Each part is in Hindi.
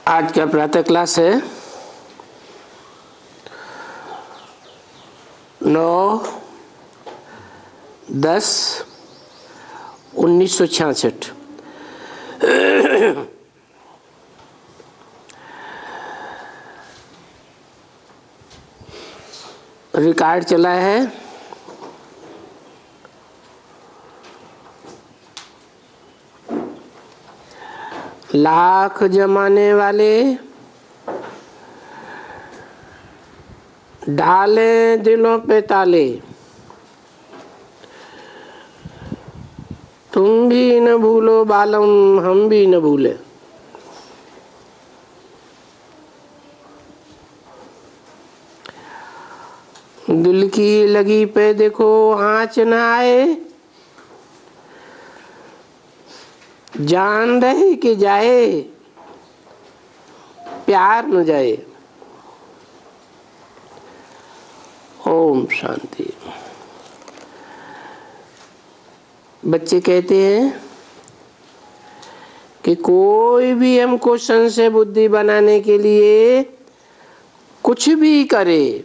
आज का प्रातः क्लास है 9/10/1966। रिकॉर्ड चला है लाख जमाने वाले डाले दिलों पे ताले, तुम भी न भूलो बालम हम भी न भूले। दिल की लगी पे देखो आँच न आए, जान रहे कि जाए प्यार न जाए। ओम शांति। बच्चे कहते हैं कि कोई भी हमको संशय बुद्धि बनाने के लिए कुछ भी करे,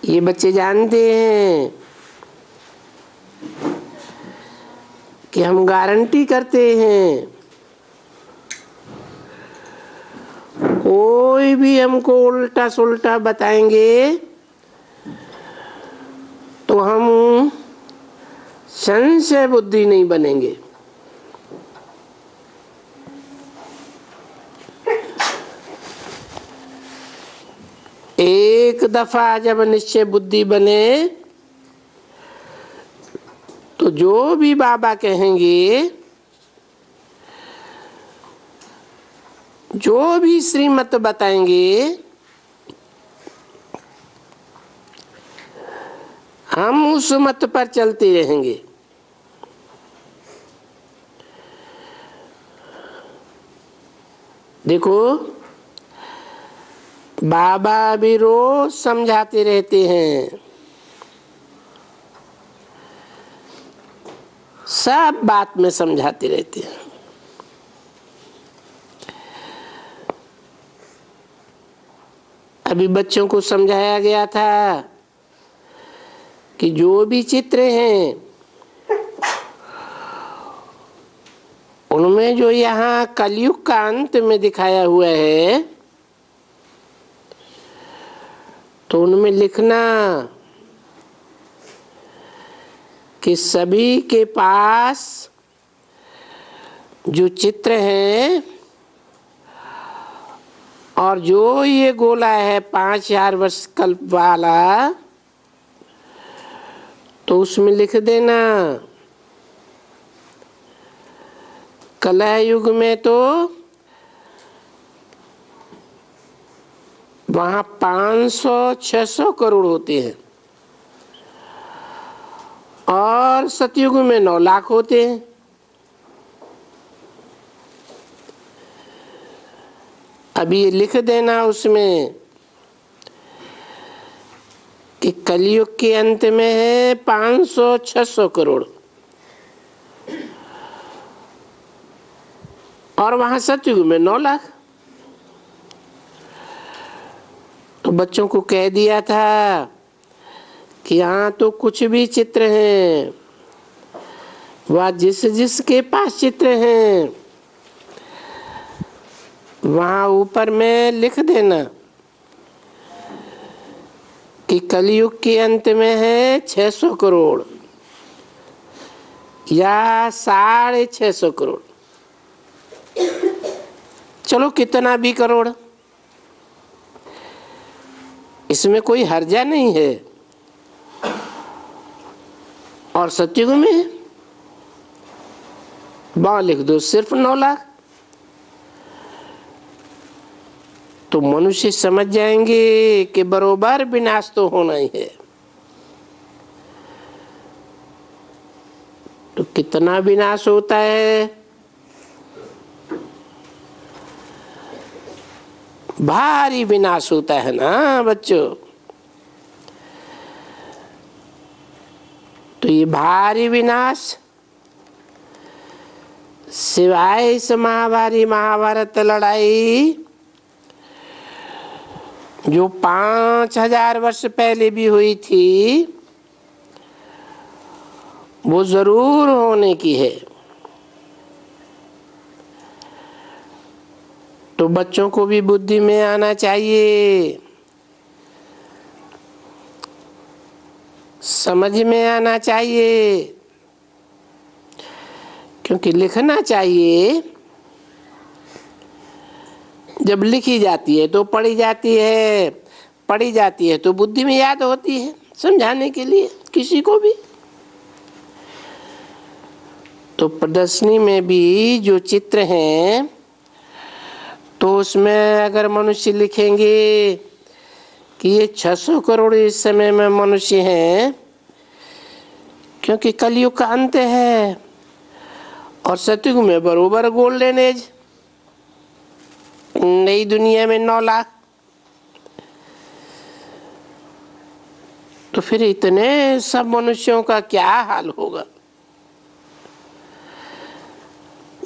ये बच्चे जानते हैं कि हम गारंटी करते हैं कोई भी हमको उल्टा सुल्टा बताएंगे तो हम संशय बुद्धि नहीं बनेंगे। एक दफा जब निश्चय बुद्धि बने तो जो भी बाबा कहेंगे, जो भी श्रीमत बताएंगे, हम उस मत पर चलते रहेंगे। देखो बाबा भी रोज समझाते रहते हैं, सब बात में समझाते रहते हैं। अभी बच्चों को समझाया गया था कि जो भी चित्र हैं उनमें जो यहाँ कलयुग का अंत में दिखाया हुआ है तो उनमें लिखना कि सभी के पास जो चित्र हैं और जो ये गोला है 5000 वर्ष कल्प वाला, तो उसमें लिख देना कलह युग में तो वहाँ 500-600 करोड़ होते हैं और सतयुग में 9 लाख होते हैं। अभी ये लिख देना उसमें कि कलयुग के अंत में है 500-600 करोड़ और वहां सतयुग में 9 लाख। तो बच्चों को कह दिया था कि यहाँ तो कुछ भी चित्र हैं, वह जिस जिसके पास चित्र हैं वहाँ ऊपर में लिख देना कि कलयुग के अंत में है 600 करोड़ या 650 करोड़, चलो कितना भी करोड़, इसमें कोई हर्जा नहीं है। और सतयुग में वहां लिख दो सिर्फ 9 लाख। तो मनुष्य समझ जाएंगे कि बरोबर विनाश तो होना ही है। तो कितना विनाश होता है, भारी विनाश होता है ना बच्चों। तो ये भारी विनाश सिवाय इस महाभारत लड़ाई जो 5000 वर्ष पहले भी हुई थी, वो जरूर होने की है। तो बच्चों को भी बुद्धि में आना चाहिए, समझ में आना चाहिए, क्योंकि लिखना चाहिए। जब लिखी जाती है तो पढ़ी जाती है, पढ़ी जाती है तो बुद्धि में याद होती है, समझाने के लिए किसी को भी। तो प्रदर्शनी में भी जो चित्र हैं, तो उसमें अगर मनुष्य लिखेंगे कि ये 600 करोड़ इस समय में मनुष्य हैं, क्योंकि कलयुग का अंत है और सतयुग में बरोबर गोल्डन एज, नई दुनिया में 9 लाख। तो फिर इतने सब मनुष्यों का क्या हाल होगा।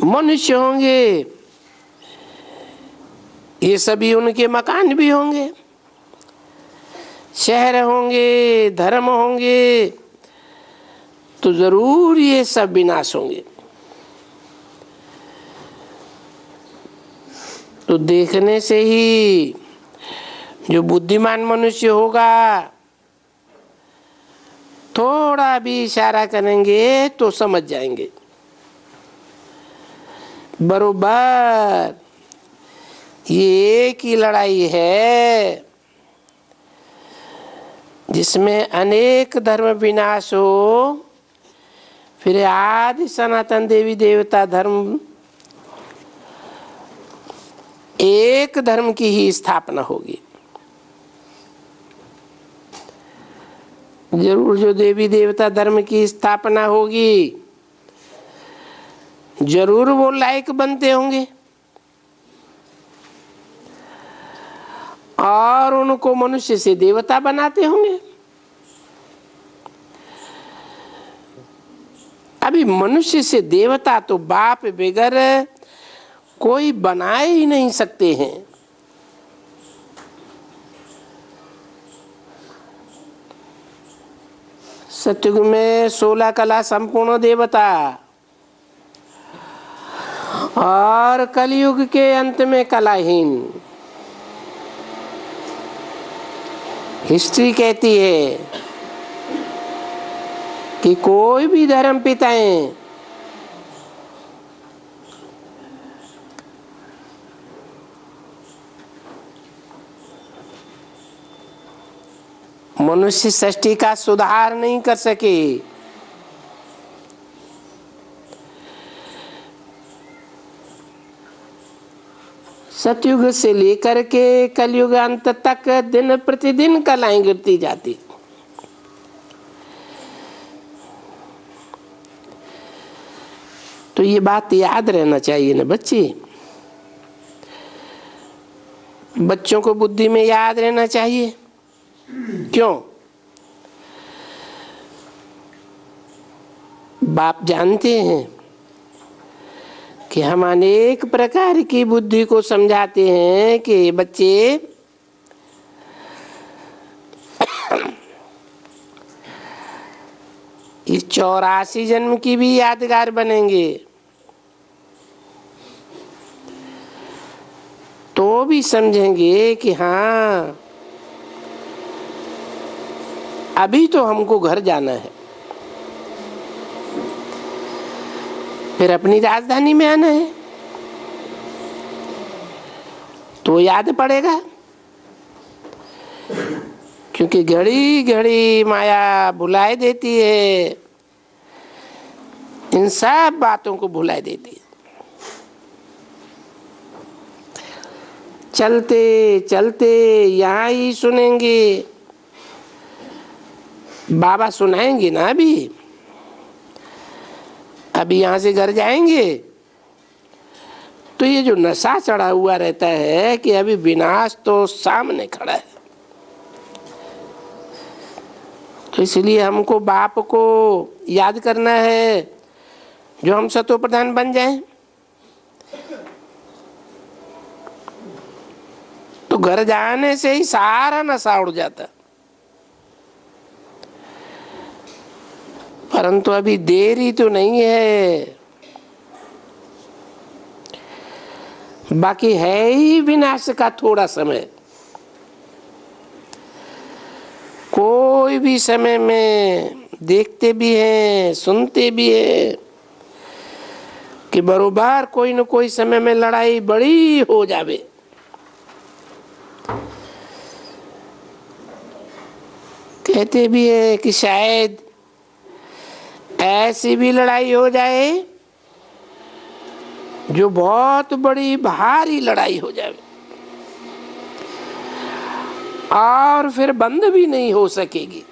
मनुष्य होंगे, ये सभी उनके मकान भी होंगे, शहर होंगे, धर्म होंगे, तो जरूर ये सब विनाश होंगे। तो देखने से ही जो बुद्धिमान मनुष्य होगा, थोड़ा भी इशारा करेंगे तो समझ जाएंगे बरोबर ये एक ही लड़ाई है जिसमें अनेक धर्म विनाश हो, फिर आदि सनातन देवी देवता धर्म एक धर्म की ही स्थापना होगी। जरूर जो देवी देवता धर्म की स्थापना होगी, जरूर वो लायक बनते होंगे और उनको मनुष्य से देवता बनाते होंगे। अभी मनुष्य से देवता तो बाप बगैर कोई बना ही नहीं सकते हैं। सतयुग में 16 कला संपूर्ण देवता और कलयुग के अंत में कलाहीन। हिस्ट्री कहती है कि कोई भी धर्म पिताएं मनुष्य सृष्टि का सुधार नहीं कर सके। सतयुग से लेकर के कलयुग अंत तक दिन प्रतिदिन कलाएं गिरती जाती। तो ये बात याद रहना चाहिए ना बच्चे, बच्चों को बुद्धि में याद रहना चाहिए। क्यों? बाप जानते हैं कि हम अनेक प्रकार की बुद्धि को समझाते हैं कि बच्चे इस 84 जन्म की भी यादगार बनेंगे, तो भी समझेंगे कि हाँ अभी तो हमको घर जाना है, फिर अपनी राजधानी में आना है, तो याद पड़ेगा। क्योंकि घड़ी घड़ी माया भुलाए देती है, इन सब बातों को भुलाए देती है। चलते चलते यहाँ ही सुनेंगे, बाबा सुनाएंगे ना। अभी यहाँ से घर जाएंगे तो ये जो नशा चढ़ा हुआ रहता है कि अभी विनाश तो सामने खड़ा है, तो इसलिए हमको बाप को याद करना है जो हम सतो प्रधान बन जाएं। तो घर जाने से ही सारा नशा उड़ जाता। परंतु अभी देरी तो नहीं है, बाकी है ही विनाश का थोड़ा समय। कोई भी समय में देखते भी हैं, सुनते भी हैं कि बरोबर कोई न कोई समय में लड़ाई बड़ी हो जावे। कहते भी हैं कि शायद ऐसी भी लड़ाई हो जाए जो बहुत बड़ी भारी लड़ाई हो जाए और फिर बंद भी नहीं हो सकेगी।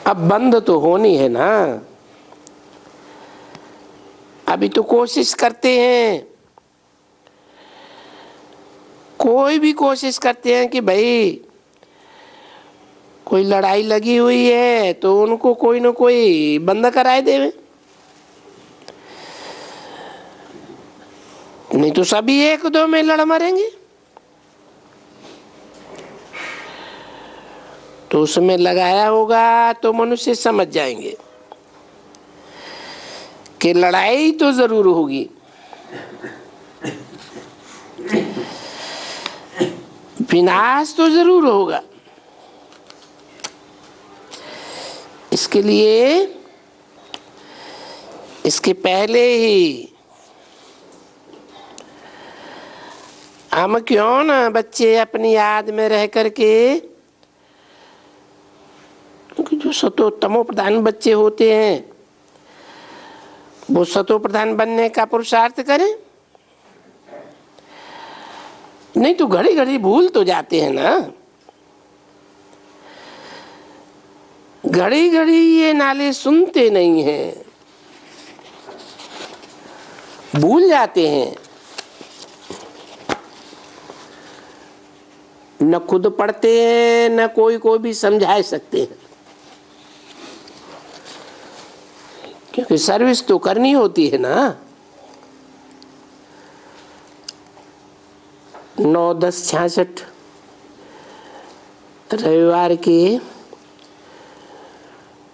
अब बंद तो होनी है ना। अभी तो कोशिश करते हैं, कोई भी कोशिश करते हैं कि भाई कोई लड़ाई लगी हुई है तो उनको कोई न कोई बंद कराए देवे, नहीं तो सभी एक दो में लड़ मरेंगे। तो उसमें लगाया होगा तो मनुष्य समझ जाएंगे कि लड़ाई तो जरूर होगी, विनाश तो जरूर होगा। इसके लिए इसके पहले ही हम क्यों ना बच्चे अपनी याद में रह करके, क्योंकि जो सतो तमो प्रधान बच्चे होते हैं वो सतो प्रधान बनने का पुरुषार्थ करें। नहीं तो घड़ी घड़ी भूल तो जाते हैं ना। घड़ी घड़ी ये नाले सुनते नहीं हैं, भूल जाते हैं। न खुद पढ़ते हैं न कोई को भी समझा सकते हैं, क्योंकि सर्विस तो करनी होती है ना। 9-10-66 रविवार के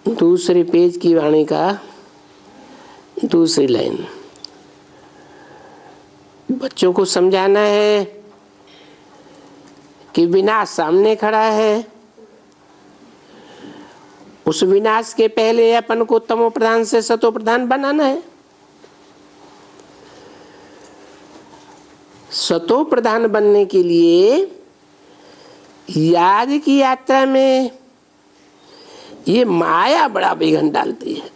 दूसरे पेज की वाणी का दूसरी लाइन, बच्चों को समझाना है कि विनाश सामने खड़ा है। उस विनाश के पहले अपन को तमो प्रधान से सतो प्रधान बनाना है। सतो प्रधान बनने के लिए याद की यात्रा में ये माया बड़ा विघ्न डालती है,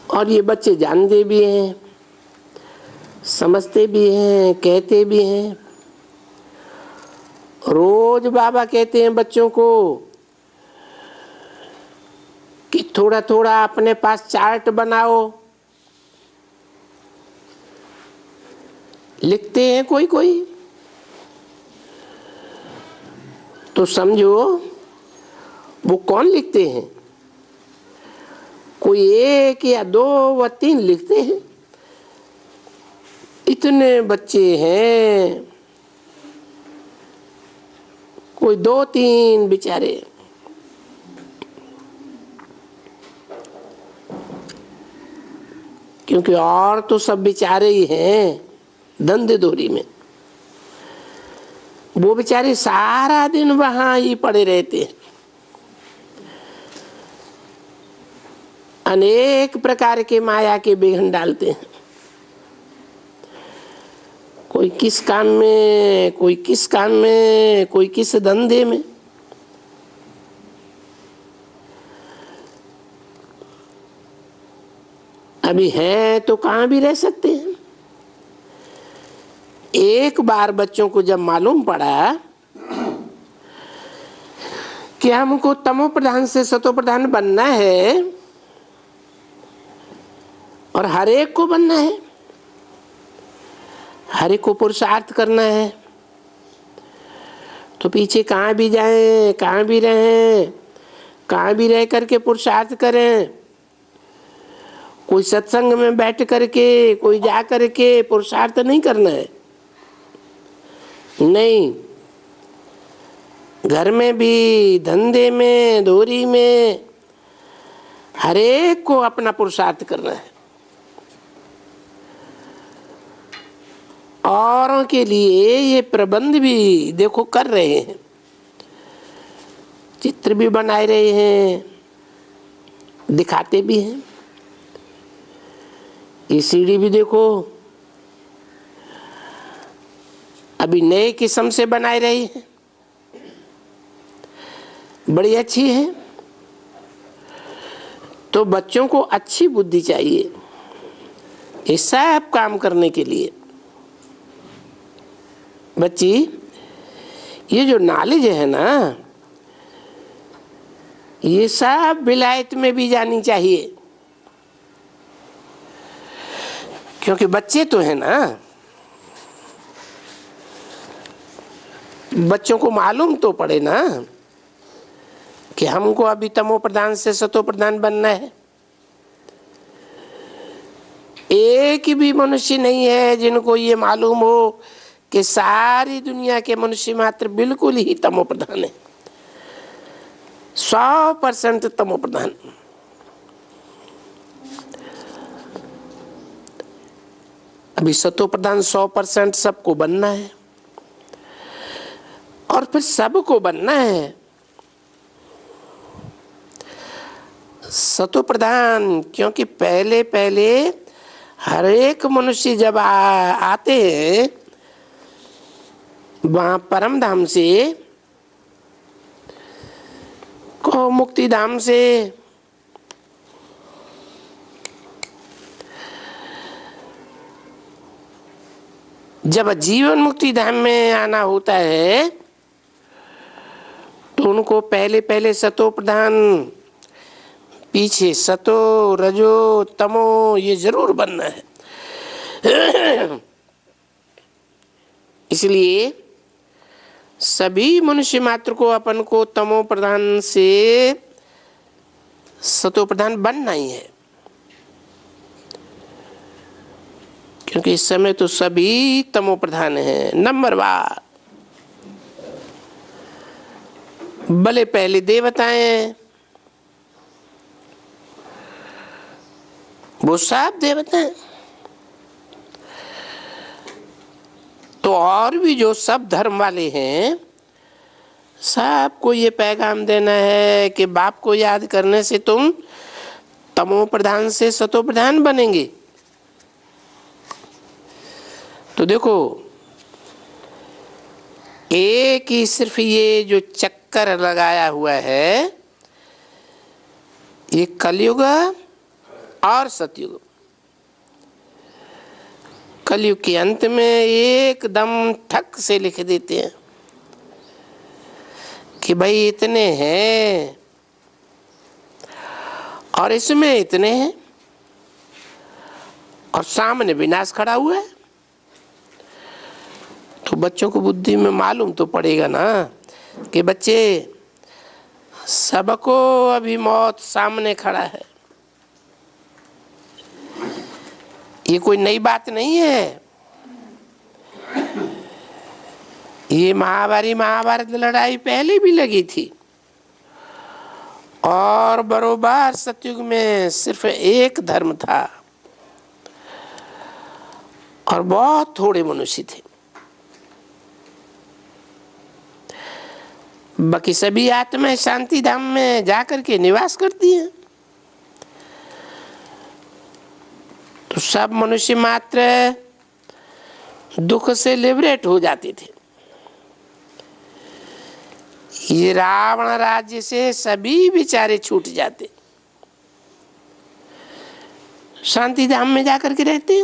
और ये बच्चे जानते भी हैं, समझते भी हैं, कहते भी हैं। रोज बाबा कहते हैं बच्चों को कि थोड़ा थोड़ा अपने पास चार्ट बनाओ। लिखते हैं कोई कोई, तो समझो वो कौन लिखते हैं। कोई 1 या 2 व 3 लिखते हैं। इतने बच्चे हैं, कोई 2-3 बेचारे। क्योंकि और तो सब बेचारे ही हैं धंधे दोरी में। वो बेचारे सारा दिन वहां ही पड़े रहते हैं, अनेक प्रकार के माया के विघ्न डालते हैं। कोई किस काम में, कोई किस काम में, कोई किस धंधे में। अभी हैं तो कहाँ भी रह सकते हैं। एक बार बच्चों को जब मालूम पड़ा कि हमको तमो प्रधान से सतो प्रधान बनना है और हर एक को बनना है, हर एक को पुरुषार्थ करना है, तो पीछे कहाँ भी जाएं, कहाँ भी रहें, कहाँ भी रह करके पुरुषार्थ करें, कोई सत्संग में बैठ करके, कोई जा करके पुरुषार्थ नहीं करना है, नहीं। घर में भी, धंधे में, धोरी में, हर एक को अपना पुरुषार्थ करना है। औरों के लिए ये प्रबंध भी देखो कर रहे हैं, चित्र भी बना रहे हैं, दिखाते भी हैं। ये सीढ़ी भी देखो अभी नए किस्म से बनाई रही है, बड़ी अच्छी है। तो बच्चों को अच्छी बुद्धि चाहिए ये सब काम करने के लिए। बच्ची, ये जो नॉलेज है ना, ये सब विलायत में भी जानी चाहिए, क्योंकि बच्चे तो है ना, बच्चों को मालूम तो पड़े ना कि हमको अभी तमो प्रधान से सतो प्रधान बनना है। एक भी मनुष्य नहीं है जिनको ये मालूम हो कि सारी दुनिया के मनुष्य मात्र बिल्कुल ही तमो प्रधान है, 100% तमो प्रधान। अभी सतो प्रधान 100% सबको बनना है, और फिर सबको बनना है सतो प्रधान, क्योंकि पहले पहले हर एक मनुष्य जब आते हैं वहां परम धाम से, को मुक्ति धाम से, जब जीवन मुक्ति धाम में आना होता है तो उनको पहले पहले सतो प्रधान, पीछे सतो रजो तमो ये जरूर बनना है। इसलिए सभी मनुष्य मात्र को अपन को तमो प्रधान से सतो प्रधान बनना ही है, क्योंकि इस समय तो सभी तमो प्रधान हैं। नंबर 1 भले पहले देवताएं, वो सब देवता हैं, तो और भी जो सब धर्म वाले हैं सबको ये पैगाम देना है कि बाप को याद करने से तुम तमो प्रधान से सतो प्रधान बनेंगे। तो देखो एक ही सिर्फ ये जो चक्कर लगाया हुआ है, ये कलयुग और सतयुग। कलयुग के अंत में एकदम ठक से लिख देते हैं कि भाई इतने हैं और इसमें इतने हैं, और सामने विनाश खड़ा हुआ है। तो बच्चों को बुद्धि में मालूम तो पड़ेगा ना कि बच्चे सबको अभी मौत सामने खड़ा है। ये कोई नई बात नहीं है, ये महाभारत लड़ाई पहले भी लगी थी, और बरोबर सतयुग में सिर्फ एक धर्म था और बहुत थोड़े मनुष्य थे, बाकी सभी आत्माएं शांति धाम में जाकर के निवास करती हैं। तो सब मनुष्य मात्र दुख से लिबरेट हो जाते थे। ये रावण राज्य से सभी बेचारे छूट जाते, शांति धाम में जाकर के रहते।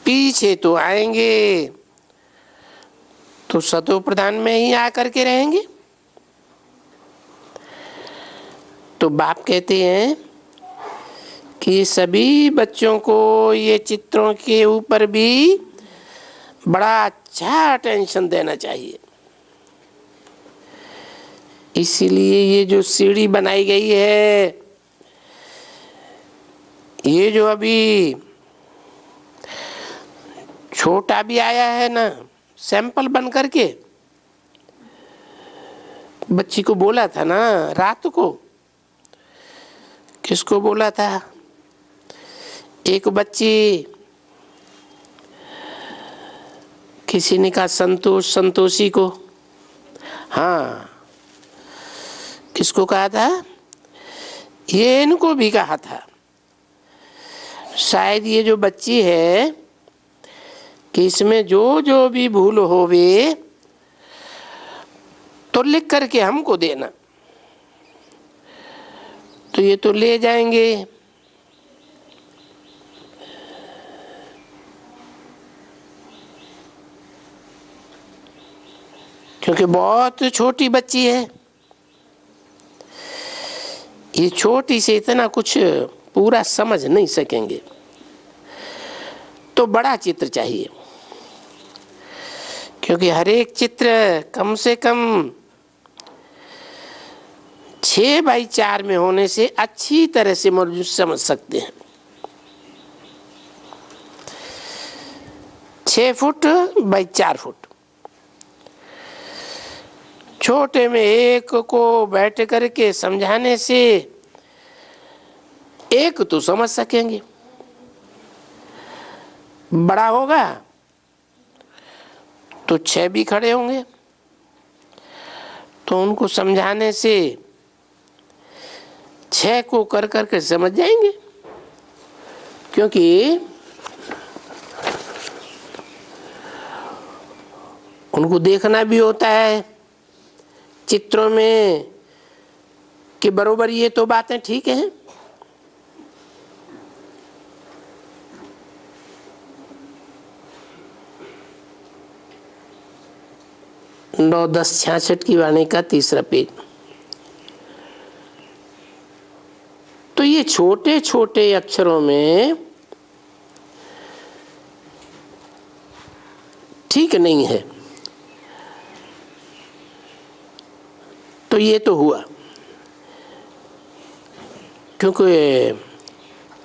पीछे तो आएंगे तो सतो प्रधान में ही आकर के रहेंगे। तो बाप कहते हैं कि सभी बच्चों को ये चित्रों के ऊपर भी बड़ा अच्छा अटेंशन देना चाहिए। इसीलिए ये जो सीढ़ी बनाई गई है ये जो अभी छोटा भी आया है ना सैंपल बन करके, बच्ची को बोला था ना रात को, किसको बोला था, एक बच्ची, किसी ने कहा संतोषी को, हाँ किसको कहा था, ये इनको भी कहा था शायद ये जो बच्ची है कि इसमें जो जो भी भूल होवे तो लिख करके हमको देना, तो ये तो ले जाएंगे। क्योंकि बहुत छोटी बच्ची है, ये छोटी से इतना कुछ पूरा समझ नहीं सकेंगे, तो बड़ा चित्र चाहिए। क्योंकि हर एक चित्र कम से कम 6x4 में होने से अच्छी तरह से मौजूद समझ सकते हैं। 6 फुट बाई 4 फुट, छोटे में एक को बैठ करके समझाने से एक तो समझ सकेंगे, बड़ा होगा तो 6 भी खड़े होंगे, तो उनको समझाने से 6 को कर करके समझ जाएंगे। क्योंकि उनको देखना भी होता है चित्रों में कि बरोबर ये तो बातें ठीक हैं। नौ 10 66 की वाणी का 3रा पेज। तो ये छोटे छोटे अक्षरों में ठीक नहीं है, तो ये तो हुआ। क्योंकि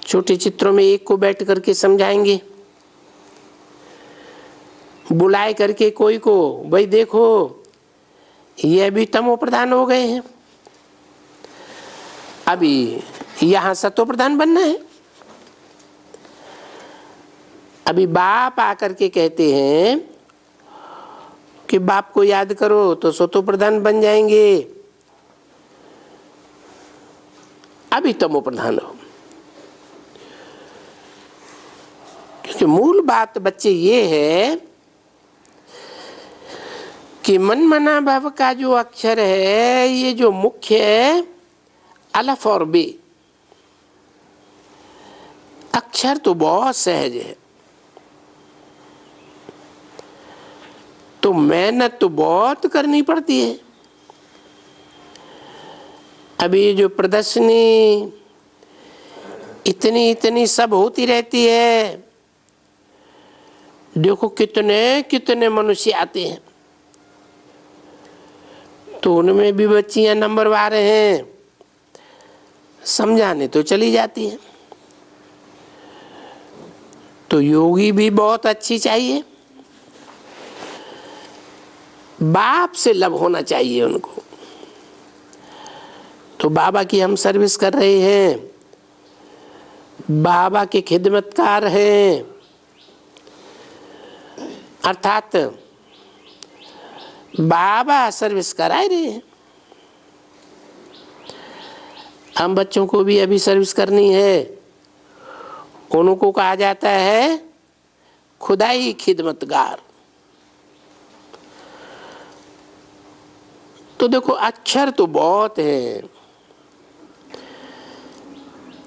छोटे चित्रों में एक को बैठ करके समझाएंगे, बुलाए करके कोई को, भाई देखो ये अभी तमो प्रधान हो गए हैं, अभी यहां सतो प्रधान बनना है। अभी बाप आकर के कहते हैं कि बाप को याद करो तो सतो प्रधान बन जाएंगे, अभी तमो प्रधान हो। क्योंकि मूल बात बच्चे ये है कि मन मना भाव का जो अक्षर है, ये जो मुख्य है अलफ और बे, अक्षर तो बहुत सहज है, तो मेहनत तो बहुत करनी पड़ती है। अभी जो प्रदर्शनी इतनी इतनी सब होती रहती है, देखो कितने कितने मनुष्य आते हैं, तो उनमें भी बच्चियां नंबरवार हैं, समझाने तो चली जाती हैं। तो योगी भी बहुत अच्छी चाहिए, बाप से लब होना चाहिए उनको। तो बाबा की हम सर्विस कर रहे हैं, बाबा के खिदमतकार हैं, अर्थात बाबा सर्विस करा रहे हैं। हम बच्चों को भी अभी सर्विस करनी है, उनको कहा जाता है खुदाई खिदमतगार। तो देखो अक्षर तो बहुत है,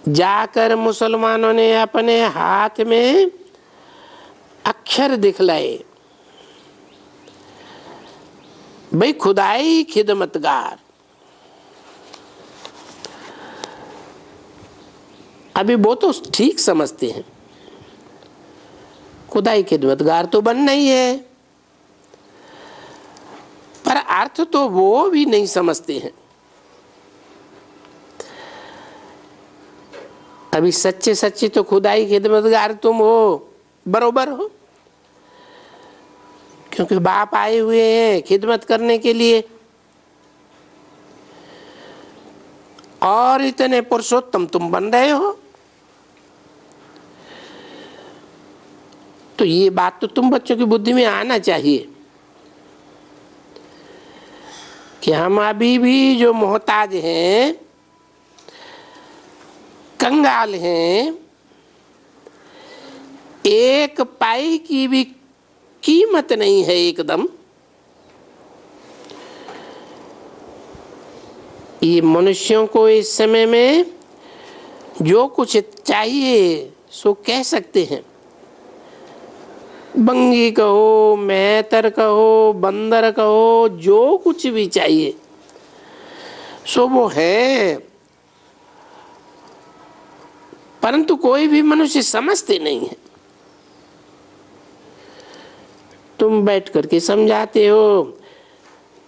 जाकर मुसलमानों ने अपने हाथ में अक्षर दिखलाए, भाई खुदाई खिदमतगार। अभी वो तो ठीक समझते हैं, खुदाई खिदमतगार तो बनना ही है, पर अर्थ तो वो भी नहीं समझते हैं। अभी सच्चे सच्चे तो खुदाई खिदमतगार तुम हो, बरोबर हो, क्योंकि बाप आए हुए हैं खिदमत करने के लिए, और इतने पुरुषोत्तम तुम बन रहे हो। तो ये बात तो तुम बच्चों की बुद्धि में आना चाहिए कि हम अभी भी जो मोहताज हैं, कंगाल हैं, एक पाई की भी कीमत नहीं है एकदम। ये मनुष्यों को इस समय में जो कुछ चाहिए सो कह सकते हैं, बंगी कहो, मेहतर कहो, बंदर कहो, जो कुछ भी चाहिए सो वो है, परंतु कोई भी मनुष्य समझते नहीं है। तुम बैठ करके समझाते हो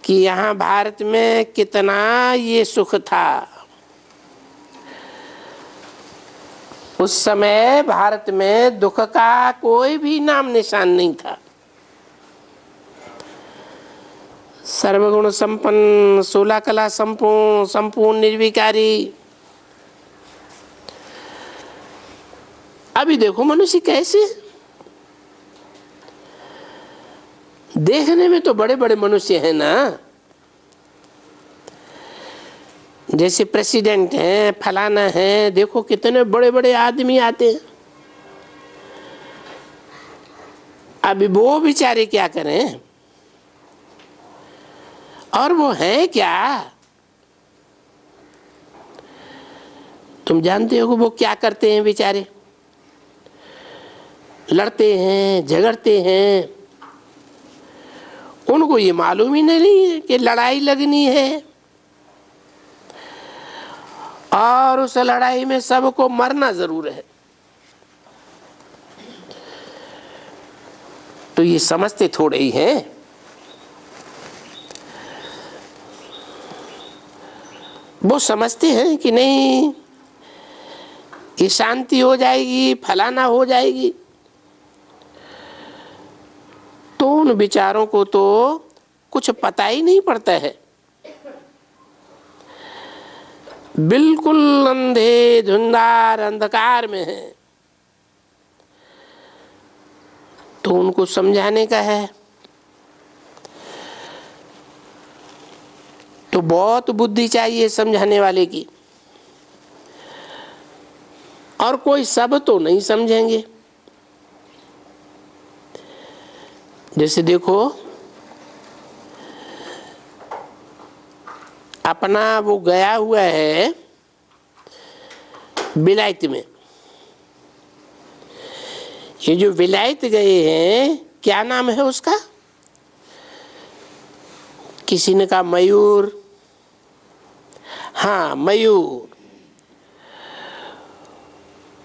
कि यहाँ भारत में कितना ये सुख था। उस समय भारत में दुख का कोई भी नाम निशान नहीं था। सर्वगुण संपन्न, 16 कला संपूर्ण, संपूर्ण निर्विकारी। अभी देखो मनुष्य कैसे, देखने में तो बड़े बड़े मनुष्य हैं ना, जैसे प्रेसिडेंट हैं, फलाना है, देखो कितने बड़े बड़े आदमी आते हैं। अभी वो बेचारे क्या करें, और वो हैं क्या, तुम जानते हो वो क्या करते हैं बेचारे, लड़ते हैं, झगड़ते हैं। उनको ये मालूम ही नहीं है कि लड़ाई लगनी है, और उस लड़ाई में सबको मरना जरूर है। तो ये समझते थोड़े ही हैं। वो समझते हैं कि नहीं ये शांति हो जाएगी, फलाना हो जाएगी। तो उन विचारों को तो कुछ पता ही नहीं पड़ता है, बिल्कुल अंधे धुंधार अंधकार में है। तो उनको समझाने का है तो बहुत बुद्धि चाहिए समझाने वाले की, और कोई सब तो नहीं समझेंगे। जैसे देखो अपना वो गया हुआ है विलायत में, ये जो विलायत गए हैं क्या नाम है उसका, किसी ने कहा मयूर, हाँ मयूर,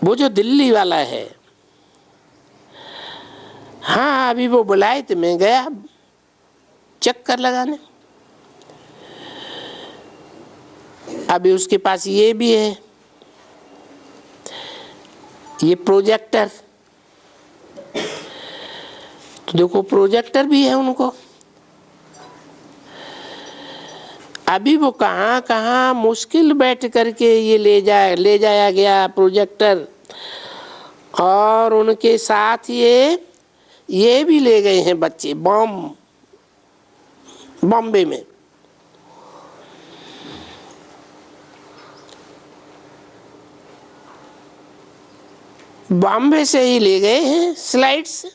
वो जो दिल्ली वाला है, हाँ अभी वो विलायत में गया चक्कर लगाने। अभी उसके पास ये भी है, ये प्रोजेक्टर, तो देखो प्रोजेक्टर भी है उनको। अभी वो कहाँ कहाँ मुश्किल बैठ करके ये ले जाया गया प्रोजेक्टर, और उनके साथ ये भी ले गए हैं बच्चे बॉम्बे में। बॉम्बे से ही ले गए हैं स्लाइड्स,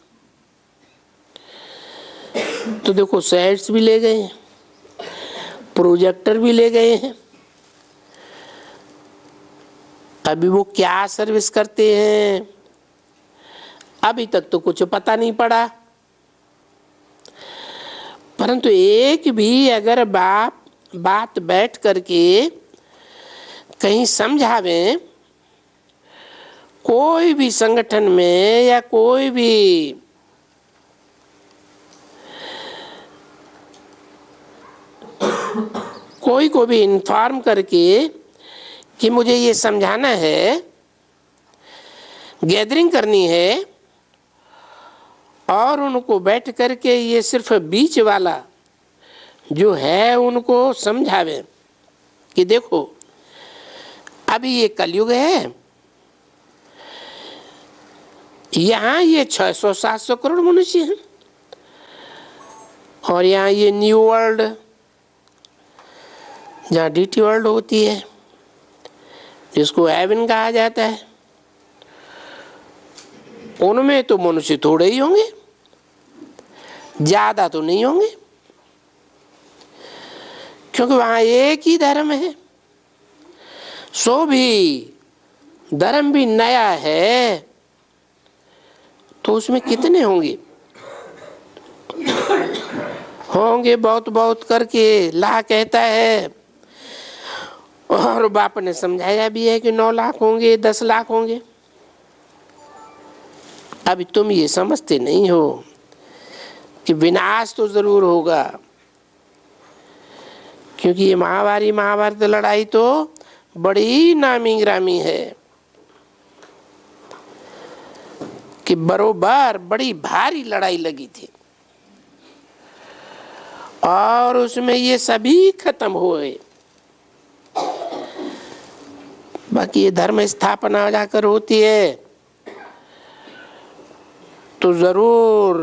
तो देखो स्लाइड्स भी ले गए हैं, प्रोजेक्टर भी ले गए हैं। अभी वो क्या सर्विस करते हैं अभी तक तो कुछ पता नहीं पड़ा, परंतु एक भी अगर बात बैठ करके कहीं समझावें, कोई भी संगठन में या कोई भी कोई को भी इन्फॉर्म करके कि मुझे ये समझाना है, गैदरिंग करनी है और उनको बैठ करके ये सिर्फ बीच वाला जो है उनको समझावे कि देखो अभी ये कलयुग है, यहाँ ये 600-700 करोड़ मनुष्य हैं और यहाँ ये न्यू वर्ल्ड जहाँ डीटी वर्ल्ड होती है जिसको हेवन कहा जाता है, उनमें तो मनुष्य थोड़े ही होंगे, ज्यादा तो नहीं होंगे, क्योंकि वहां एक ही धर्म है। सो भी धर्म भी नया है तो उसमें कितने होंगे? होंगे बहुत बहुत करके ला कहता है, और बाप ने समझाया भी है कि 9 लाख होंगे, 10 लाख होंगे। अभी तुम ये समझते नहीं हो कि विनाश तो जरूर होगा, क्योंकि ये महाभारत लड़ाई तो बड़ी नामी ग्रामी है कि बरोबर बड़ी भारी लड़ाई लगी थी और उसमें ये सभी खत्म हुए। बाकी ये धर्म स्थापना जाकर होती है तो जरूर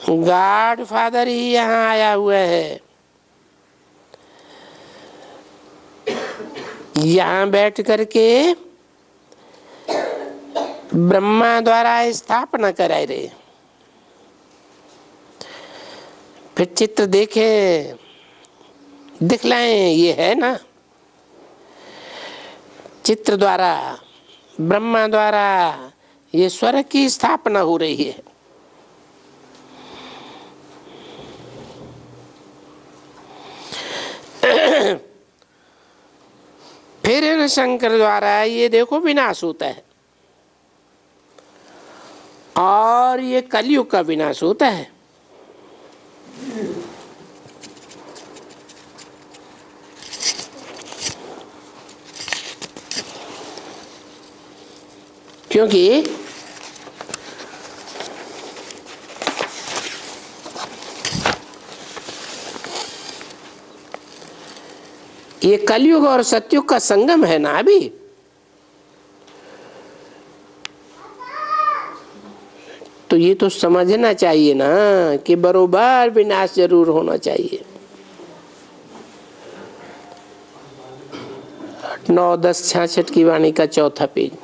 गॉड फादर ही यहाँ आया हुआ है, यहाँ बैठ करके ब्रह्मा द्वारा स्थापना कराई रहे। फिर चित्र देखें, दिखलाएं, ये है ना चित्र द्वारा ब्रह्मा द्वारा ये स्वर्ग की स्थापना हो रही है। फिर शंकर द्वारा ये देखो विनाश होता है और ये कलयुग का विनाश होता है। क्योंकि ये कलयुग और सतयुग का संगम है ना अभी, तो ये तो समझना चाहिए ना कि बरोबर विनाश जरूर होना चाहिए। 9-10-66 की वाणी का चौथा पेज।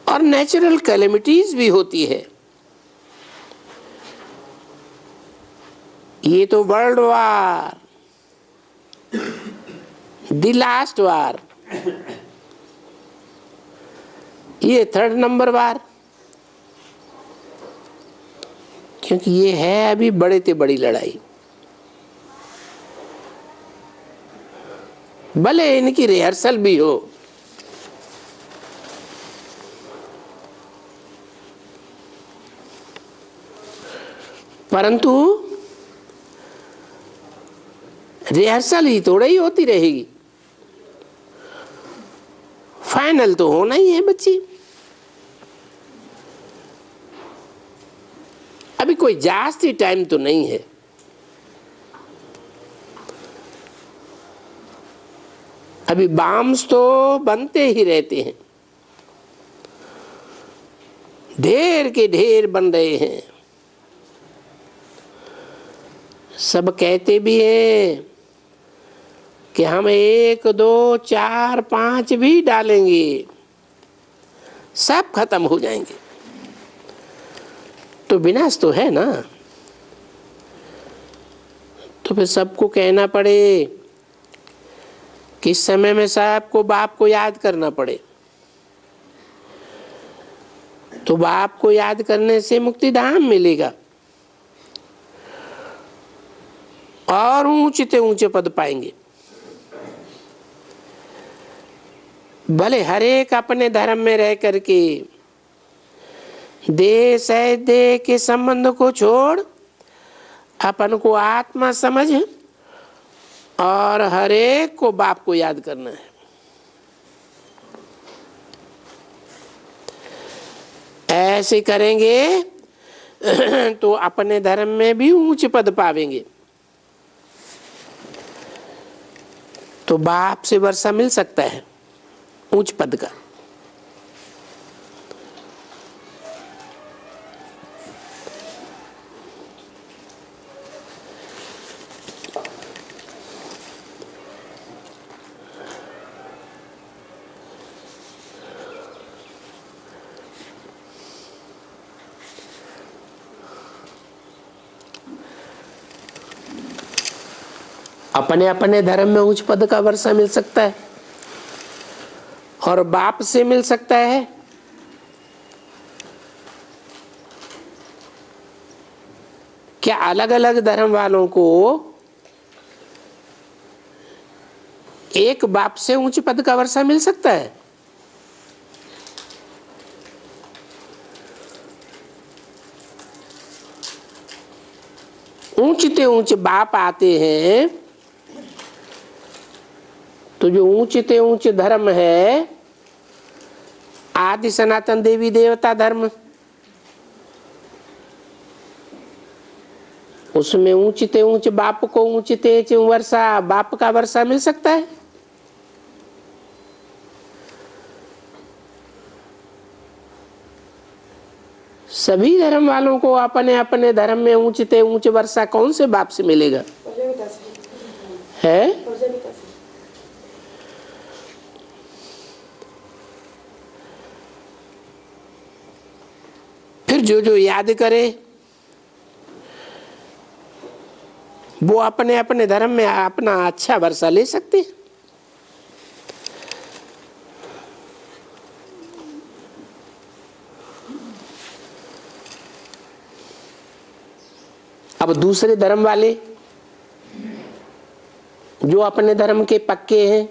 और नेचुरल कैलेमिटीज भी होती है, ये तो वर्ल्ड वार, द लास्ट वार, ये 3rd नंबर वार, क्योंकि ये है अभी बड़े से बड़ी लड़ाई। भले इनकी रिहर्सल भी हो, परंतु रिहर्सल ही थोड़ा ही होती रहेगी, फाइनल तो होना ही है बच्ची। अभी कोई जास्ती टाइम तो नहीं है। अभी बाम्स तो बनते ही रहते हैं, ढेर के ढेर बन रहे हैं। सब कहते भी हैं कि हम 1, 2, 4, 5 भी डालेंगे, सब खत्म हो जाएंगे। तो विनाश तो है ना, तो फिर सबको कहना पड़े कि इस समय में सबको बाप को याद करना पड़े, तो बाप को याद करने से मुक्ति धाम मिलेगा और ऊंचे से ऊंचे पद पाएंगे। भले हर एक अपने धर्म में रह करके देश है देह के संबंध को छोड़ अपन को आत्मा समझ और हर एक को बाप को याद करना है। ऐसे करेंगे तो अपने धर्म में भी ऊंच पद पावेंगे। तो बाप से वर्षा मिल सकता है ऊंच पद का। अपने अपने धर्म में उच्च पद का वर्षा मिल सकता है और बाप से मिल सकता है। क्या अलग अलग धर्म वालों को एक बाप से ऊंच पद का वर्षा मिल सकता है? ऊंचते ऊंच बाप आते हैं तो जो ऊंचते ऊंच धर्म है आदि सनातन देवी देवता धर्म, उसमें ऊंचते ऊंच बाप को ऊंचते ऊंच वर्षा बाप का वर्षा मिल सकता है। सभी धर्म वालों को अपने अपने धर्म में ऊंचते ऊंच वर्षा कौन से बाप से मिलेगा? है फिर जो याद करे वो अपने अपने धर्म में अपना अच्छा वर्षा ले सकते हैं। अब दूसरे धर्म वाले जो अपने धर्म के पक्के हैं,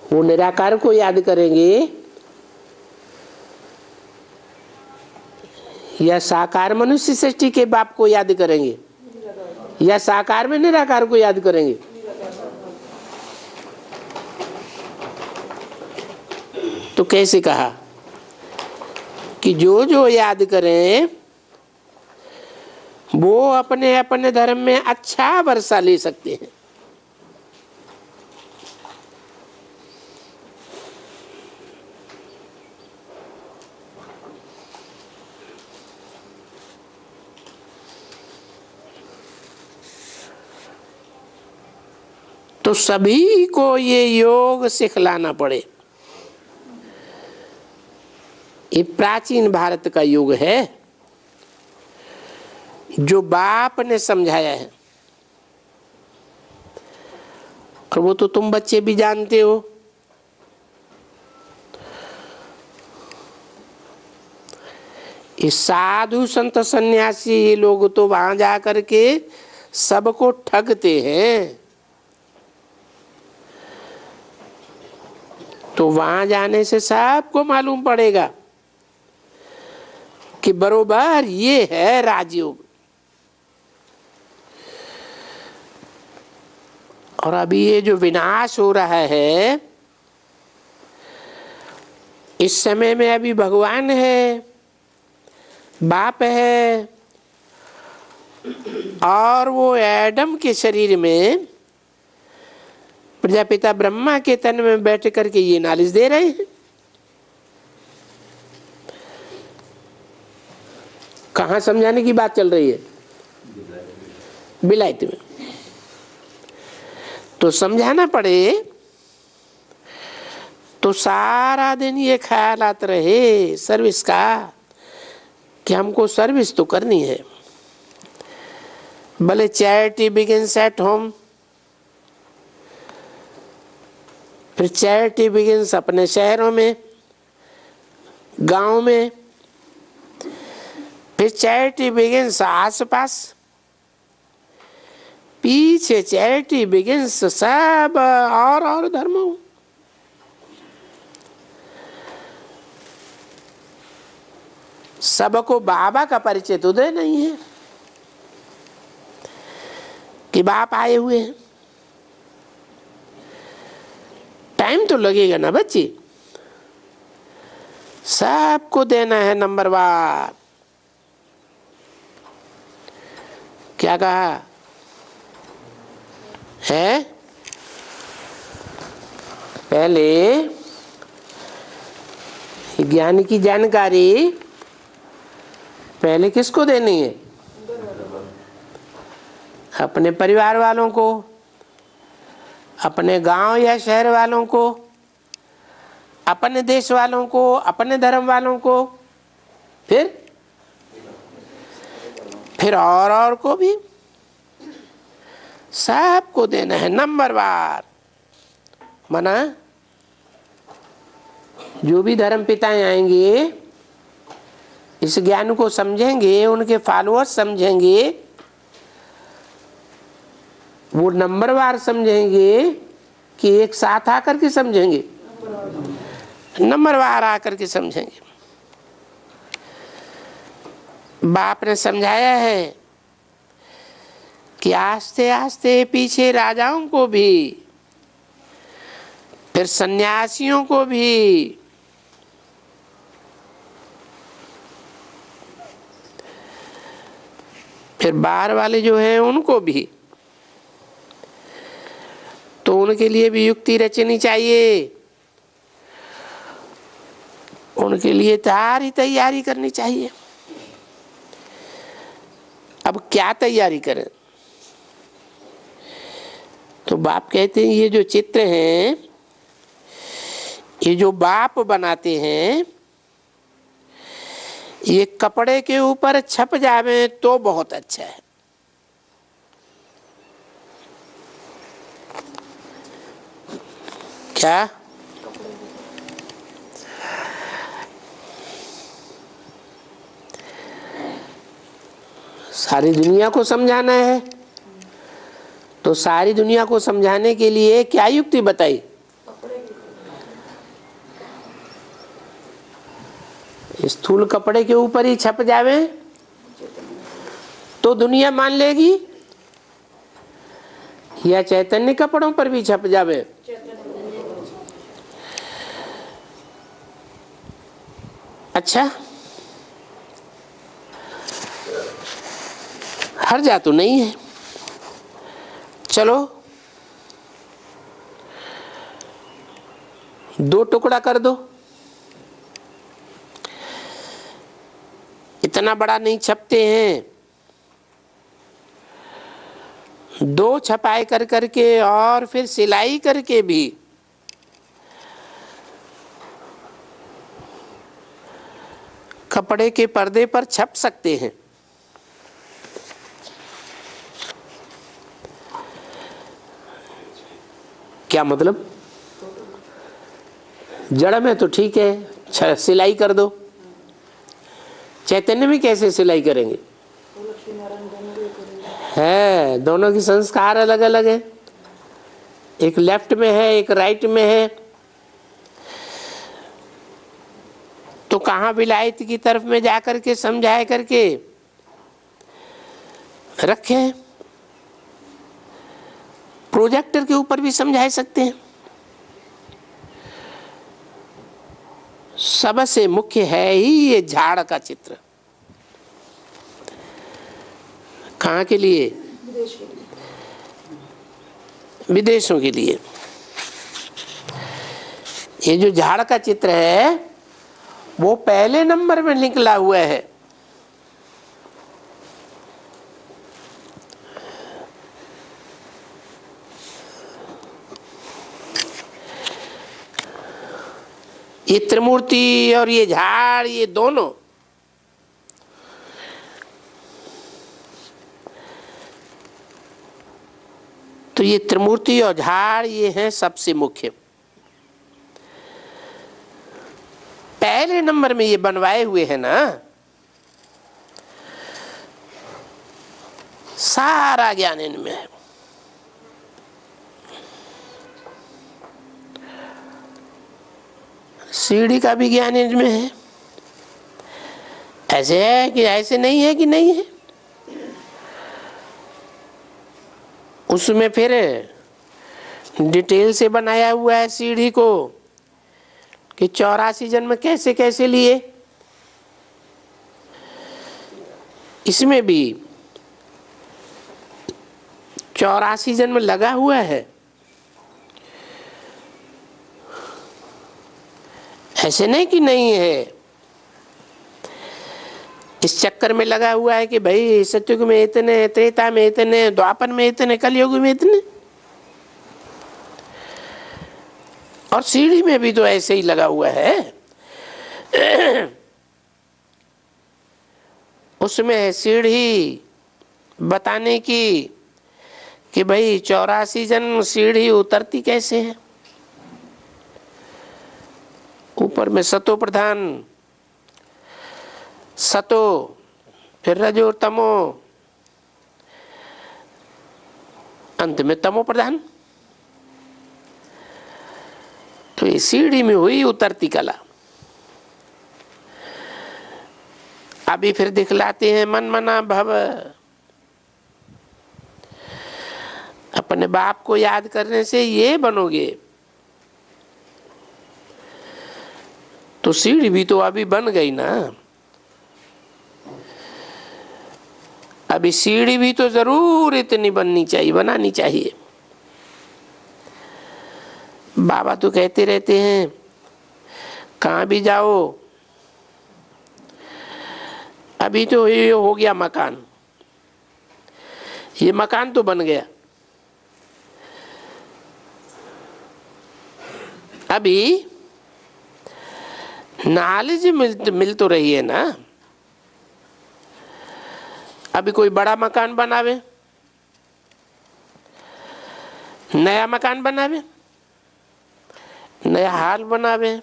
वो निराकार को याद करेंगे या साकार मनुष्य सृष्टि के बाप को याद करेंगे या साकार में निराकार को याद करेंगे? तो कैसे कहा कि जो याद करें वो अपने अपने धर्म में अच्छा वर्षा ले सकते हैं। तो सभी को ये योग सिखलाना पड़े। ये प्राचीन भारत का योग है जो बाप ने समझाया है और वो तो तुम बच्चे भी जानते हो। ये साधु संत सन्यासी ये लोग तो वहां जा करके सबको ठगते हैं। तो वहां जाने से सबको मालूम पड़ेगा कि बरोबर ये है राजयोग। और अभी ये जो विनाश हो रहा है इस समय में अभी भगवान है, बाप है और वो एडम के शरीर में प्रजापिता ब्रह्मा के तन में बैठ करके ये नॉलेज दे रहे हैं। कहाँ समझाने की बात चल रही है? बिलायत में। तो समझाना पड़े तो सारा दिन ये ख्याल आता रहे सर्विस का कि हमको सर्विस तो करनी है। भले चैरिटी बिगिंस एट होम, फिर चैरिटी बिगिंस अपने शहरों में, गांव में, फिर चैरिटी बिगिंस आसपास, पीछे चैरिटी बिगिंस सब और धर्मों। सबको बाबा का परिचय तो दे नहीं है कि बाप आए हुए हैं। टाइम तो लगेगा ना बच्चे, सबको देना है नंबरवार। क्या कहा है? पहले ज्ञान की जानकारी पहले किसको देनी है? अपने परिवार वालों को, अपने गांव या शहर वालों को, अपने देश वालों को, अपने धर्म वालों को, फिर और को भी, सबको देना है नंबरवार। माना जो भी धर्म पिताएं आएंगे, इस ज्ञान को समझेंगे, उनके फॉलोअर्स समझेंगे, वो नंबरवार समझेंगे कि एक साथ आकर के समझेंगे? नंबरवार आकर के समझेंगे। बाप ने समझाया है कि आस्ते आस्ते पीछे राजाओं को भी, फिर सन्यासियों को भी, फिर बाहर वाले जो हैं उनको भी, तो उनके लिए भी युक्ति रचनी चाहिए, उनके लिए तैयारी करनी चाहिए। अब क्या तैयारी करें? तो बाप कहते हैं ये जो चित्र हैं, ये जो बाप बनाते हैं, ये कपड़े के ऊपर छप जावे तो बहुत अच्छा है। क्या? सारी दुनिया को समझाना है, तो सारी दुनिया को समझाने के लिए क्या युक्ति बताई? स्थूल कपड़े के ऊपर ही छप जावे तो दुनिया मान लेगी, या चैतन्य कपड़ों पर भी छप जावे? अच्छा, हर्जा तो नहीं है। चलो 2 टुकड़ा कर दो, इतना बड़ा नहीं छपते हैं। 2 छपाई कर करके और फिर सिलाई करके भी कपड़े के पर्दे पर छप सकते हैं। क्या मतलब? जड़ में तो ठीक है, सिलाई कर दो। चैतन्य में कैसे सिलाई करेंगे? है, दोनों की संस्कार अलग अलग है, एक लेफ्ट में है, एक राइट में है। तो कहाँ विलायत की तरफ में जाकर के समझाए करके रखे, प्रोजेक्टर के ऊपर भी समझा सकते हैं। सबसे मुख्य है ही ये झाड़ का चित्र। कहाँ के लिए? विदेशों के लिए। ये जो झाड़ का चित्र है वो पहले नंबर में निकला हुआ है। ये त्रिमूर्ति और ये झाड़, ये दोनों तो ये त्रिमूर्ति और झाड़ ये हैं सबसे मुख्य। पहले नंबर में ये बनवाए हुए हैं ना, सारा ज्ञान इनमें है। सीढ़ी का भी ज्ञान इनमें है। ऐसे है कि ऐसे नहीं है कि नहीं है। उसमें फिर डिटेल से बनाया हुआ है सीढ़ी को कि 84 जन्म कैसे कैसे लिए। इसमें भी 84 जन्म लगा हुआ है। ऐसे नहीं कि नहीं है, इस चक्कर में लगा हुआ है कि भाई सतयुग में इतने, त्रेता में इतने, द्वापर में इतने, कलयुग में इतने। और सीढ़ी में भी तो ऐसे ही लगा हुआ है। उसमें सीढ़ी बताने की कि भाई 84 जन्म सीढ़ी उतरती कैसे है। ऊपर में सतो प्रधान, सतो, फिर रजो तमो, अंत में तमो प्रधान। तो ये सीढ़ी में हुई उतरती कला। अभी फिर दिखलाते हैं मन मना भव। अपने बाप को याद करने से ये बनोगे। तो सीढ़ी भी तो अभी बन गई ना। अभी सीढ़ी भी तो जरूर इतनी बननी चाहिए, बनानी चाहिए। बाबा तो कहते रहते हैं कहाँ भी जाओ, अभी तो ये हो गया मकान, ये मकान तो बन गया। अभी नॉलेज मिल तो रही है ना। अभी कोई बड़ा मकान बनावे, नया मकान बनावे, नया हाल बनावे,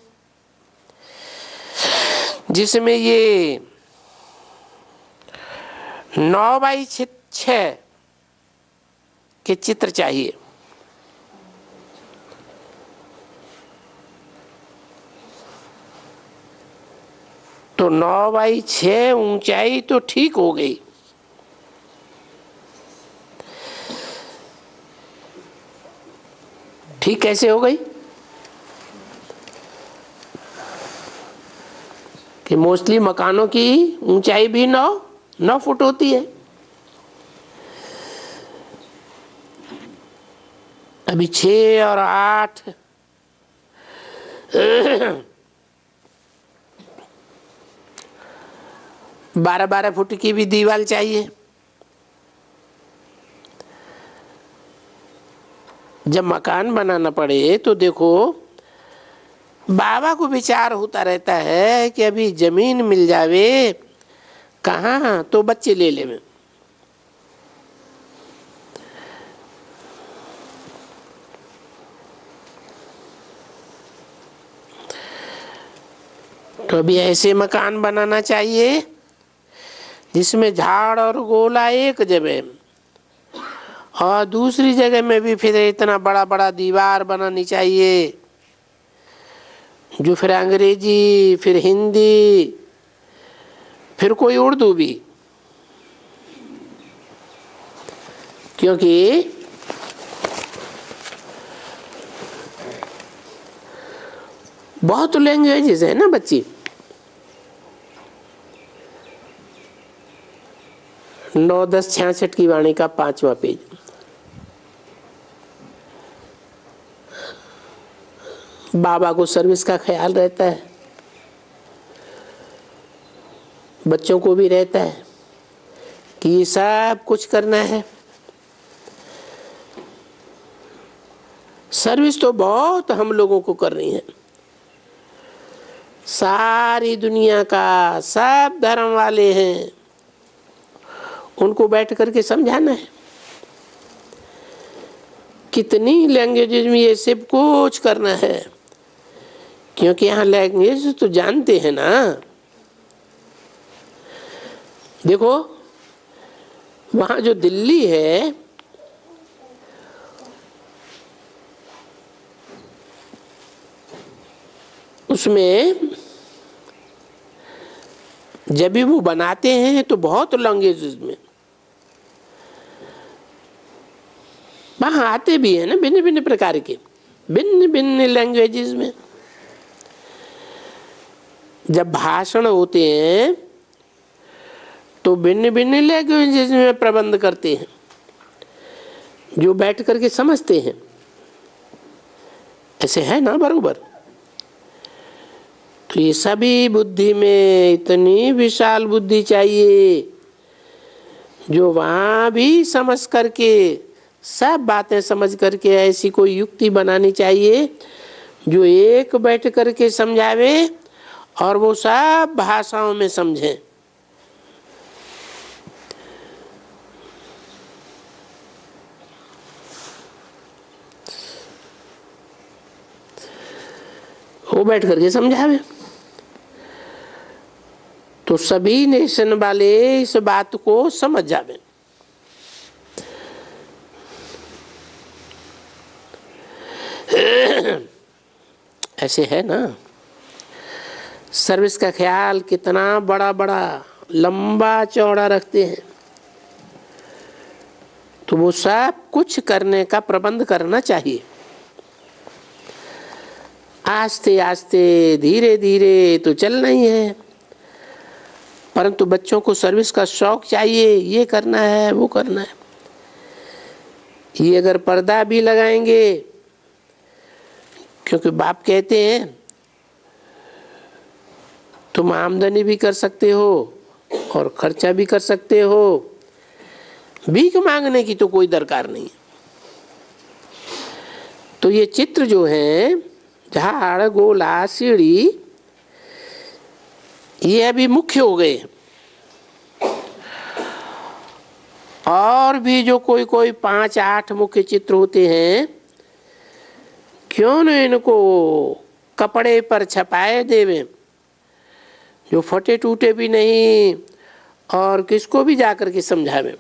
जिसमें ये 9x6 के चित्र चाहिए। तो 9x6 ऊंचाई तो ठीक हो गई। ठीक कैसे हो गई कि मोस्टली मकानों की ऊंचाई भी 9 फुट होती है। अभी 6 और 8 12 फुट की भी दीवार चाहिए। जब मकान बनाना पड़े तो देखो बाबा को विचार होता रहता है कि अभी जमीन मिल जावे कहाँ तो बच्चे ले लेवे। तो अभी ऐसे मकान बनाना चाहिए जिसमें झाड़ और गोला एक जगह, और दूसरी जगह में भी फिर इतना बड़ा बड़ा दीवार बनानी चाहिए, जो फिर अंग्रेजी, फिर हिंदी, फिर कोई उर्दू भी। क्योंकि बहुत लैंग्वेजेस है ना बच्ची। 9-10-66 की वाणी का 5वां पेज। बाबा को सर्विस का ख्याल रहता है, बच्चों को भी रहता है कि ये सब कुछ करना है। सर्विस तो बहुत हम लोगों को करनी है। सारी दुनिया का सब धर्म वाले हैं, उनको बैठ करके समझाना है। कितनी लैंग्वेजेज में ये सब कुछ करना है, क्योंकि यहाँ लैंग्वेज तो जानते हैं ना। देखो वहाँ जो दिल्ली है, उसमें जब भी वो बनाते हैं तो बहुत लैंग्वेजेस में वहाँ आते भी हैं ना भिन्न भिन्न प्रकार के, भिन्न भिन्न लैंग्वेजेस में। जब भाषण होते हैं तो भिन्न भिन्न लैंग्वेजेस में प्रबंध करते हैं, जो बैठ करके समझते हैं। ऐसे है ना बरोबर। तो ये सभी बुद्धि में इतनी विशाल बुद्धि चाहिए जो वहाँ भी समझ करके, सब बातें समझ करके ऐसी कोई युक्ति बनानी चाहिए जो एक बैठ करके समझावे और वो सब भाषाओं में समझे। वो बैठ करके समझावे तो सभी नेशन वाले इस बात को समझ जावे। ऐसे है ना। सर्विस का ख्याल कितना बड़ा बड़ा लंबा चौड़ा रखते हैं, तो वो सब कुछ करने का प्रबंध करना चाहिए। आस्ते आस्ते धीरे धीरे तो चलना ही है, परंतु बच्चों को सर्विस का शौक चाहिए, ये करना है वो करना है। ये अगर पर्दा भी लगाएंगे, क्योंकि बाप कहते हैं तुम आमदनी भी कर सकते हो और खर्चा भी कर सकते हो, भीख मांगने की तो कोई दरकार नहीं। तो ये चित्र जो है, झाड़ गोला सीढ़ी, ये अभी मुख्य हो गए। और भी जो कोई कोई 5-8 मुख्य चित्र होते हैं, क्यों न इनको कपड़े पर छपाए देवे, जो फटे टूटे भी नहीं और किसको भी जाकर के समझावे।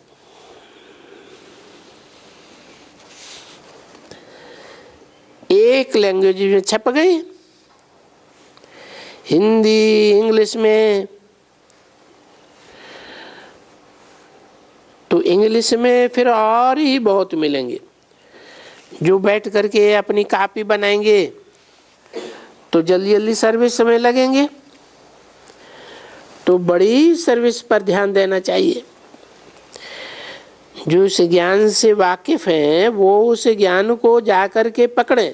एक लैंग्वेज में छप गए, हिंदी इंग्लिश में, तो इंग्लिश में फिर और ही बहुत मिलेंगे। जो बैठ करके अपनी कॉपी बनाएंगे तो जल्दी जल्दी सर्विस में लगेंगे। तो बड़ी सर्विस पर ध्यान देना चाहिए। जो इस ज्ञान से वाकिफ हैं वो उस ज्ञान को जाकर के पकड़े,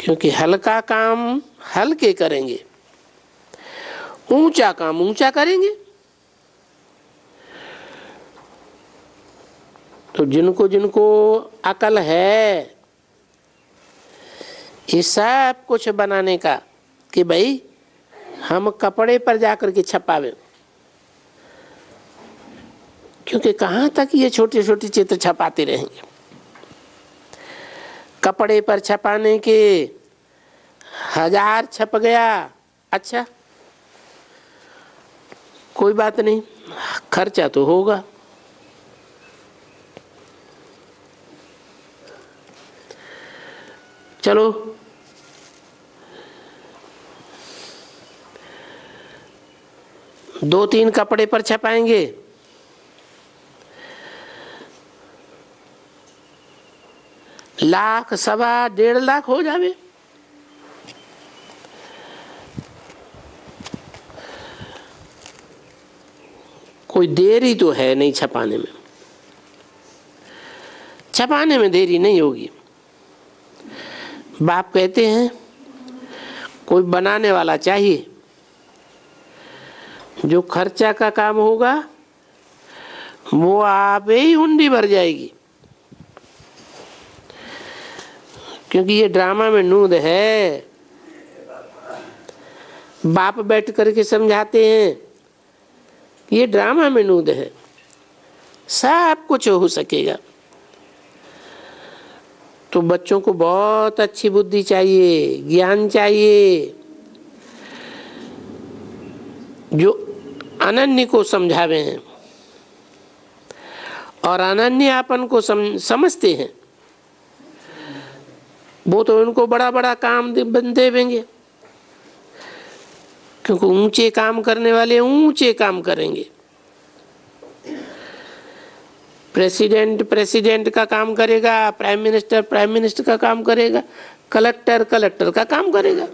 क्योंकि हल्का काम हल्के करेंगे, ऊंचा काम ऊंचा करेंगे। तो जिनको जिनको अकल है ये सब कुछ बनाने का कि भाई हम कपड़े पर जाकर के छपावे, क्योंकि कहाँ तक ये छोटे छोटे चित्र छपाते रहेंगे। कपड़े पर छपाने के 1000 छप गया, अच्छा कोई बात नहीं, खर्चा तो होगा। चलो 2-3 कपड़े पर छपाएंगे, लाख 1.25 लाख हो जावे। कोई देरी तो है नहीं छपाने में, छपाने में देरी नहीं होगी। बाप कहते हैं कोई बनाने वाला चाहिए, जो खर्चा का काम होगा वो आप ही हुंडी भर जाएगी, क्योंकि ये ड्रामा में नूद है। बाप बैठ करके समझाते हैं, ये ड्रामा में नूद है, सब कुछ हो सकेगा। तो बच्चों को बहुत अच्छी बुद्धि चाहिए, ज्ञान चाहिए, जो अनन्य को समझावे हैं और अनन्यापन को समझते हैं। वो तो उनको बड़ा बड़ा काम देवेंगे, क्योंकि ऊंचे काम करने वाले ऊंचे काम करेंगे। प्रेसिडेंट प्रेसिडेंट का काम करेगा, प्राइम मिनिस्टर प्राइम मिनिस्टर का काम करेगा, कलेक्टर कलेक्टर का काम करेगा,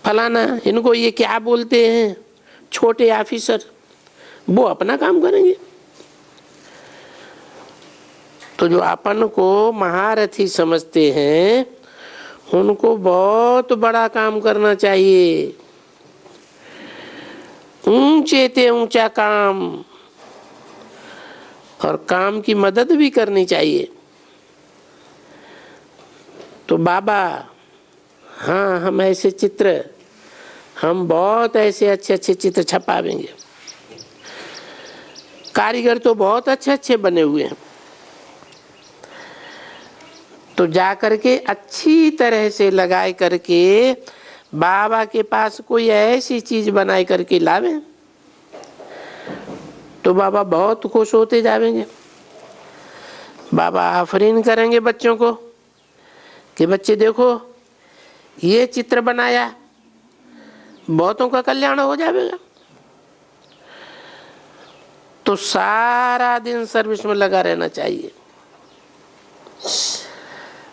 फलाना इनको ये क्या बोलते हैं छोटे ऑफिसर, वो अपना काम करेंगे। तो जो अपन को महारथी समझते हैं उनको बहुत बड़ा काम करना चाहिए, ऊंचे ते ऊंचा काम, और काम की मदद भी करनी चाहिए। तो बाबा, हाँ हम ऐसे चित्र, हम बहुत ऐसे अच्छे अच्छे चित्र छपावेंगे, कारीगर तो बहुत अच्छे अच्छे बने हुए हैं। तो जा करके अच्छी तरह से लगाए करके बाबा के पास कोई ऐसी चीज बनाए करके लावे, तो बाबा बहुत खुश होते जाएंगे। बाबा आफरीन करेंगे बच्चों को कि बच्चे देखो ये चित्र बनाया, बहुतों का कल्याण हो जाएगा। तो सारा दिन सर्विस में लगा रहना चाहिए।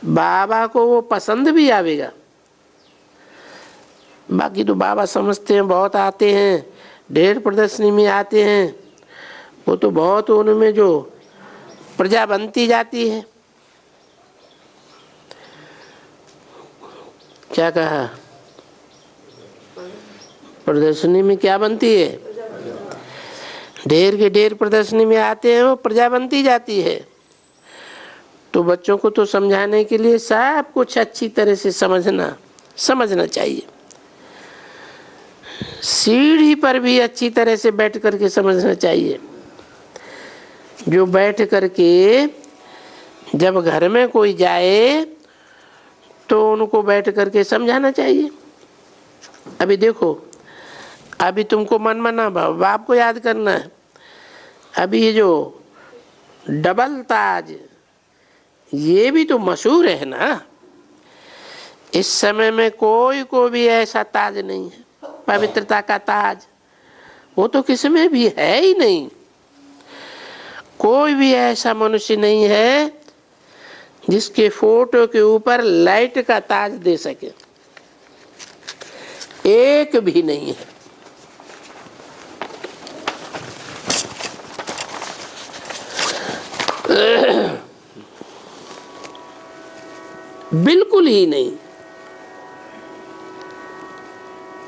बाबा को वो पसंद भी आवेगा। बाकी तो बाबा समझते हैं बहुत आते हैं, ढेर प्रदर्शनी में आते हैं, वो तो बहुत उनमें जो प्रजा बनती जाती है। क्या कहा? प्रदर्शनी में क्या बनती है? ढेर के ढेर प्रदर्शनी में आते हैं, वो प्रजा बनती जाती है। तो बच्चों को तो समझाने के लिए सब कुछ अच्छी तरह से समझना चाहिए। सीढ़ी पर भी अच्छी तरह से बैठ करके समझना चाहिए। जो बैठ करके जब घर में कोई जाए तो उनको बैठ करके समझाना चाहिए। अभी देखो, अभी तुमको मन मना बाप को याद करना है। अभी ये जो डबल ताज, ये भी तो मशहूर है ना। इस समय में कोई को भी ऐसा ताज नहीं है, पवित्रता का ताज, वो तो किसी में भी है ही नहीं। कोई भी ऐसा मनुष्य नहीं है जिसके फोटो के ऊपर लाइट का ताज दे सके, एक भी नहीं है। बिल्कुल ही नहीं।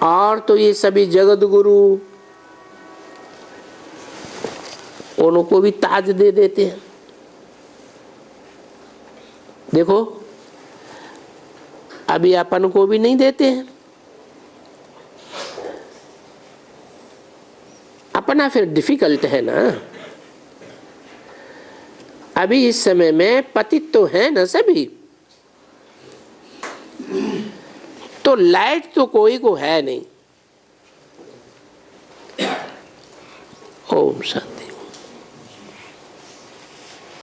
और तो ये सभी जगत गुरु, उनको भी ताज दे देते हैं। देखो, अभी अपन को भी नहीं देते हैं। अपना फिर डिफिकल्ट है ना। अभी इस समय में पतित तो है ना सभी, तो लाइट तो कोई को है नहीं। ओम शांति।